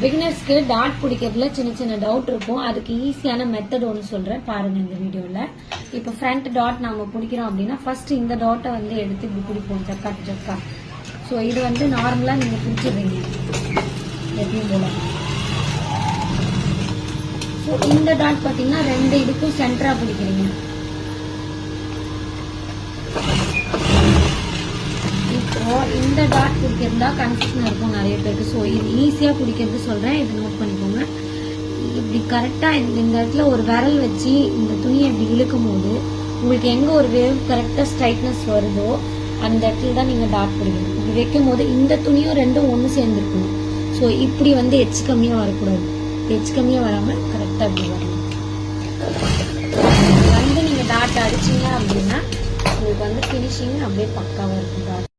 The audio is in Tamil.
பிகினர்ஸ்க்கு டாட் பிடிக்கிறதுல சின்ன சின்ன டவுட் இருக்கும். அதுக்கு ஈஸியான மெத்தட் ஒன்று சொல்றேன் பாருங்க இந்த வீடியோல. இப்போ ஃப்ரண்ட் டாட் நாம பிடிக்கிறோம் அப்படின்னா ஃபர்ஸ்ட் இந்த டாட்டை வந்து எடுத்து இப்படி பிடிப்போம் ஜக்கா ஜக்கா. ஸோ இது வந்து நார்மலா நீங்க பிடிச்சிடுறீங்க எப்பயும் போல. ஸோ இந்த டாட் பாத்தீங்கன்னா ரெண்டு இதுக்கும் சென்டரா பிடிக்கிறீங்க. இப்போ இந்த டாட் பிடிக்கிறதா கன்ஃபியூஷன் இருக்கும் நிறைய பேருக்கு. ஸோ இது ஈஸியா பிடிக்கிறது சொல்றேன், இது நோட் பண்ணிக்கோங்க. இப்படி கரெக்டா இந்த இடத்துல ஒரு விரல் வச்சு இந்த துணியை இப்படி இழுக்கும் போது உங்களுக்கு எங்க ஒரு வேவ் கரெக்டா ஸ்ட்ரைட்னஸ் வருதோ அந்த இடத்துல தான் நீங்க டாட் பிடிக்கணும். இப்படி வைக்கும் போது இந்த துணியும் ரெண்டும் ஒன்று சேர்ந்துருக்கணும். ஸோ இப்படி வந்து எச்சு கம்மியா வரக்கூடாது. எச்சு கம்மியா வராம கரெக்டா இப்படி வரணும். வந்து நீங்க டாட் அடிச்சீங்க அப்படின்னா உங்களுக்கு வந்து பினிஷிங் அப்படியே பக்காவா இருக்கும் டாட்.